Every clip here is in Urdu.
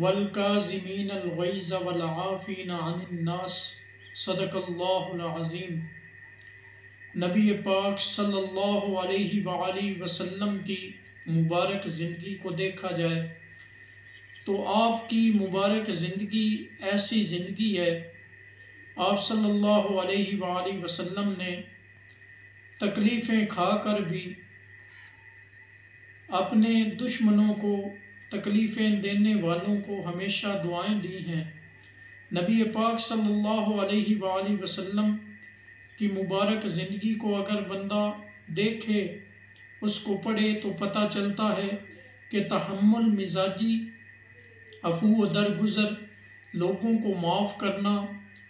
والکاظمین الغیظ والعافین عن الناس صدق اللہ العظیم۔ نبی پاک صلی اللہ علیہ وآلہ وسلم کی مبارک زندگی کو دیکھا جائے تو آپ کی مبارک زندگی ایسی زندگی ہے، آپ صلی اللہ علیہ وآلہ وسلم نے تکلیفیں کھا کر بھی اپنے دشمنوں کو، تکلیفیں دینے والوں کو ہمیشہ دعائیں دی ہیں۔ نبی پاک صلی اللہ علیہ وآلہ وسلم کی مبارک زندگی کو اگر بندہ دیکھے، اس کو پڑھے تو پتہ چلتا ہے کہ تحمل مزاجی، عفو و درگزر، لوگوں کو معاف کرنا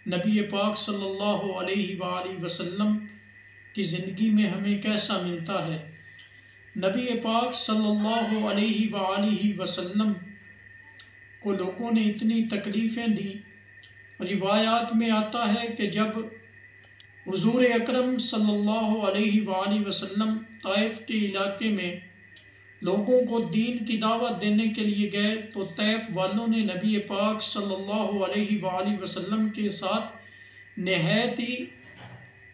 نبی پاک صلی اللہ علیہ وآلہ وسلم کی زندگی میں ہمیں کیسا ملتا ہے۔ نبی پاک صلی اللہ علیہ وآلہ وسلم کو لوگوں نے اتنی تکلیفیں دی، روایات میں آتا ہے کہ جب حضور اکرم صلی اللہ علیہ وآلہ وسلم طائف کے علاقے میں لوگوں کو دین کی دعوت دینے کے لیے گئے تو طائف والوں نے نبی پاک صلی اللہ علیہ وآلہ وسلم کے ساتھ نہایت ہی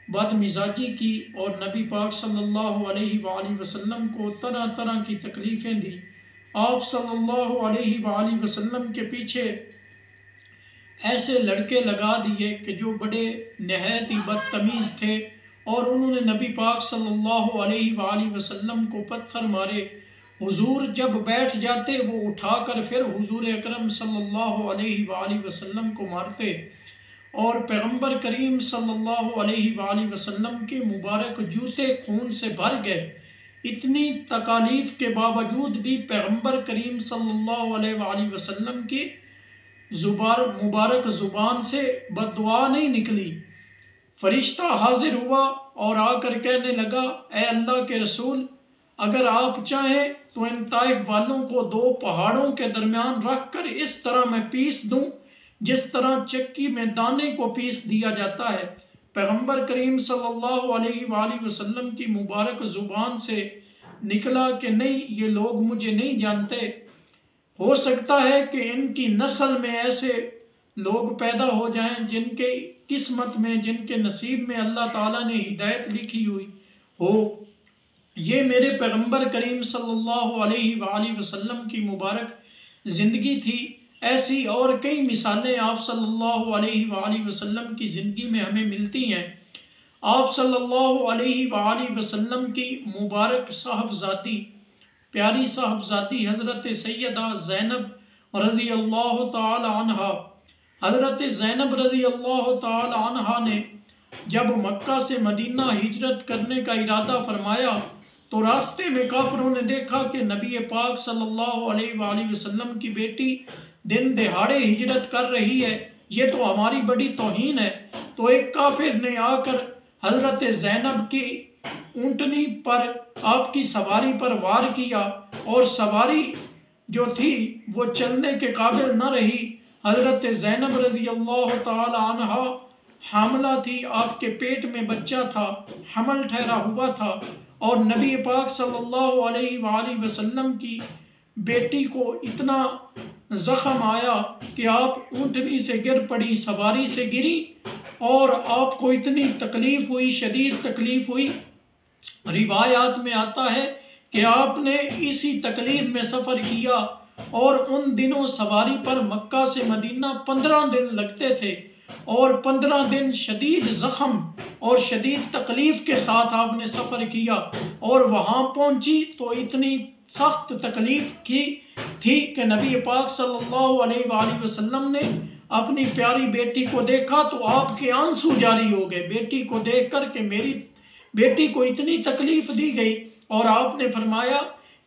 بد مزاجی کی اور نبی پاک صلی اللہ علیہ وآلہ وسلم کو طرح طرح کی تکلیفیں دی۔ آپ صلی اللہ علیہ وآلہ وسلم کے پیچھے ایسے لڑکے لگا دیے کہ جو بڑے نہایت ہی بدتمیز تھے، اور انہوں نے نبی پاک صلی اللہ علیہ وآلہ وسلم کو پتھر مارے۔ حضور جب بیٹھ جاتے وہ اٹھا کر پھر حضور اکرم صلی اللہ علیہ وآلہ وسلم کو مارتے، اور پیغمبر کریم صلی اللہ علیہ وآلہ وسلم کے مبارک جوتے خون سے بھر گئے۔ اتنی تکالیف کے باوجود بھی پیغمبر کریم صلی اللہ علیہ وآلہ وسلم کی مبارک زبان سے بد دعا نہیں نکلی۔ فرشتہ حاضر ہوا اور آ کر کہنے لگا، اے اللہ کے رسول، اگر آپ چاہیں تو ان طائف والوں کو دو پہاڑوں کے درمیان رکھ کر اس طرح میں پیس دوں جس طرح چکی میں دانے کو پیس دیا جاتا ہے۔ پیغمبر کریم صلی اللہ علیہ وآلہ وسلم کی مبارک زبان سے نکلا کہ نہیں، یہ لوگ مجھے نہیں جانتے، ہو سکتا ہے کہ ان کی نسل میں ایسے لوگ پیدا ہو جائیں جن کے قسمت میں، جن کے نصیب میں اللہ تعالیٰ نے ہدایت لکھی ہوئی ہو۔ یہ میرے پیغمبر کریم صلی اللہ علیہ وآلہ وسلم کی مبارک زندگی تھی۔ ایسی اور کئی مثالیں آپ صلی اللہ علیہ وآلہ وسلم کی زندگی میں ہمیں ملتی ہیں۔ آپ صلی اللہ علیہ وآلہ وسلم کی مبارک صاحبزادی، پیاری صاحبزادی حضرت سیدہ زینب رضی اللہ تعالی عنہ، حضرت زینب رضی اللہ تعالی عنہ نے جب مکہ سے مدینہ ہجرت کرنے کا ارادہ فرمایا تو راستے میں کافروں نے دیکھا کہ نبی پاک صلی اللہ علیہ وآلہ وسلم کی بیٹی دن دہاڑے ہجرت کر رہی ہے، یہ تو ہماری بڑی توہین ہے۔ تو ایک کافر نے آ کر حضرت زینب کی اونٹنی پر، آپ کی سواری پر وار کیا، اور سواری جو تھی وہ چلنے کے قابل نہ رہی۔ حضرت زینب رضی اللہ تعالی عنہ حاملہ تھی، آپ کے پیٹ میں بچہ تھا، حمل ٹھہرا ہوا تھا، اور نبی پاک صلی اللہ علیہ وآلہ وسلم کی بیٹی کو اتنا زخم آیا کہ آپ اونٹنی سے گر پڑی، سواری سے گری، اور آپ کو اتنی تکلیف ہوئی، شدید تکلیف ہوئی۔ روایات میں آتا ہے کہ آپ نے اسی تکلیف میں سفر کیا، اور ان دنوں سواری پر مکہ سے مدینہ 15 دن لگتے تھے، اور 15 دن شدید زخم اور شدید تکلیف کے ساتھ آپ نے سفر کیا، اور وہاں پہنچی تو اتنی سخت تکلیف تھی کہ نبی پاک صلی اللہ علیہ وآلہ وسلم نے اپنی پیاری بیٹی کو دیکھا تو آپ کے آنسو جاری ہو گئے، بیٹی کو دیکھ کر کہ میری بیٹی کو اتنی تکلیف دی گئی، اور آپ نے فرمایا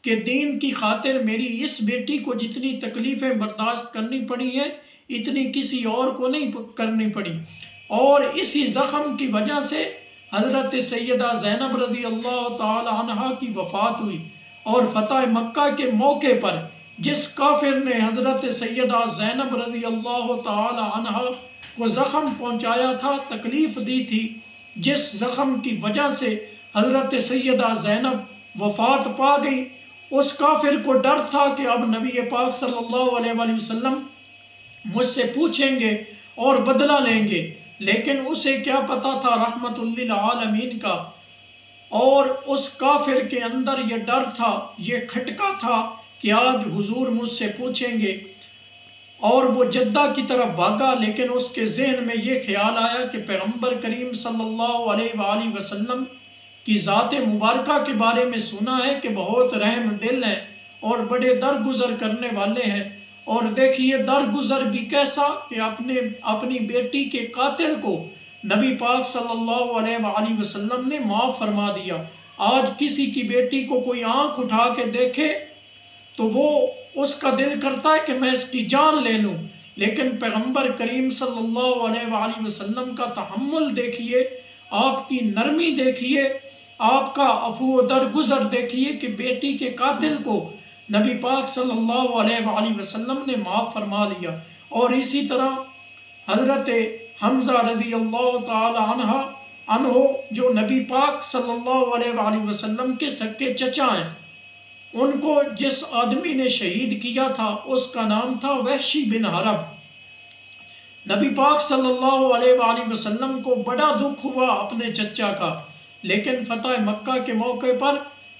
کہ دین کی خاطر میری اس بیٹی کو جتنی تکلیفیں برداشت کرنی پڑی ہیں اتنی کسی اور کو نہیں کرنی پڑی۔ اور اسی زخم کی وجہ سے حضرت سیدہ زینب رضی اللہ تعالی عنہ کی وفات ہوئی، اور فتح مکہ کے موقع پر جس کافر نے حضرت سیدہ زینب رضی اللہ تعالی عنہ کو زخم پہنچایا تھا، تکلیف دی تھی، جس زخم کی وجہ سے حضرت سیدہ زینب وفات پا گئی، اس کافر کو ڈر تھا کہ اب نبی پاک صلی اللہ علیہ وآلہ وسلم مجھ سے پوچھیں گے اور بدلہ لیں گے، لیکن اسے کیا پتا تھا رحمت للعالمین کا، اور اس کافر کے اندر یہ ڈر تھا، یہ کھٹکا تھا کہ آج حضور مجھ سے پوچھیں گے، اور وہ جدہ کی طرف بھاگا۔ لیکن اس کے ذہن میں یہ خیال آیا کہ پیغمبر کریم صلی اللہ علیہ وآلہ وسلم کی ذات مبارکہ کے بارے میں سنا ہے کہ بہت رحم دل ہیں اور بڑے درگزر کرنے والے ہیں، اور دیکھیے درگزر بھی کیسا کہ اپنی بیٹی کے قاتل کو نبی پاک صلی اللہ علیہ وآلہ وسلم نے معاف فرما دیا۔ آج کسی کی بیٹی کو کوئی آنکھ اٹھا کے دیکھے تو وہ اس کا دل کرتا ہے کہ میں اس کی جان لے لوں، لیکن پیغمبر کریم صلی اللہ علیہ وآلہ وسلم کا تحمل دیکھیے، آپ کی نرمی دیکھیے، آپ کا عفو و درگزر دیکھیے کہ بیٹی کے قاتل کو نبی پاک صلی اللہ علیہ وآلہ وسلم نے معاف فرما لیا۔ اور اسی طرح حضرت حمزہ رضی اللہ تعالی عنہ جو نبی پاک صلی اللہ علیہ وآلہ وسلم کے سکے چچا ہیں، ان کو جس آدمی نے شہید کیا تھا اس کا نام تھا وحشی بن حرب۔ نبی پاک صلی اللہ علیہ وآلہ وسلم کو بڑا دکھ ہوا اپنے چچا کا، لیکن فتح مکہ کے موقع پر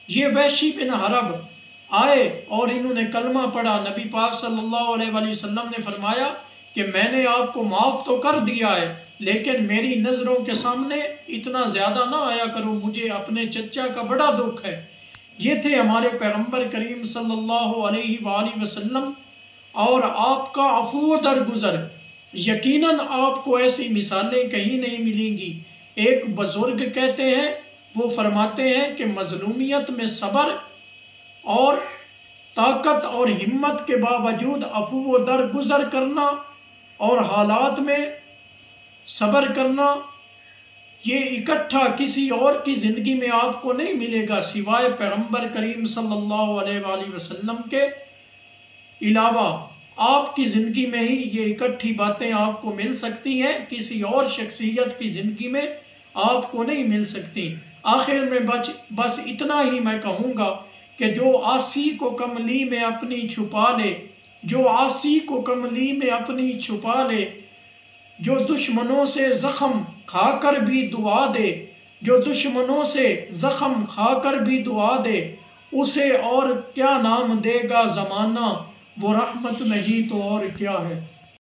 یہ وحشی بن حرب آئے اور انہوں نے کلمہ پڑھا۔ نبی پاک صلی اللہ علیہ وآلہ وسلم نے فرمایا کہ میں نے آپ کو معاف تو کر دیا ہے، لیکن میری نظروں کے سامنے اتنا زیادہ نہ آیا کرو، مجھے اپنے چچا کا بڑا دکھ ہے۔ یہ تھے ہمارے پیغمبر کریم صلی اللہ علیہ وآلہ وسلم اور آپ کا عفو و درگزر۔ یقیناً آپ کو ایسی مثالیں کہیں نہیں ملیں گی۔ ایک بزرگ کہتے ہیں، وہ فرماتے ہیں کہ مظلومیت میں صبر اور طاقت اور ہمت کے باوجود عفو و درگزر کرنا اور حالات میں صبر کرنا، یہ اکٹھا کسی اور کی زندگی میں آپ کو نہیں ملے گا سوائے پیغمبر کریم صلی اللہ علیہ وآلہ وسلم کے علاوہ۔ آپ کی زندگی میں ہی یہ اکٹھی باتیں آپ کو مل سکتی ہیں، کسی اور شخصیت کی زندگی میں آپ کو نہیں مل سکتی۔ آخر میں بس اتنا ہی میں کہوں گا کہ جو آسی کو کملی میں اپنی چھپا لے، جو آسی کو کملی میں اپنی چھپا لے، جو دشمنوں سے زخم کھا کر بھی دعا دے، جو دشمنوں سے زخم کھا کر بھی دعا دے، اسے اور کیا نام دے گا زمانہ، وہ رحمت نہیں تو اور کیا ہے۔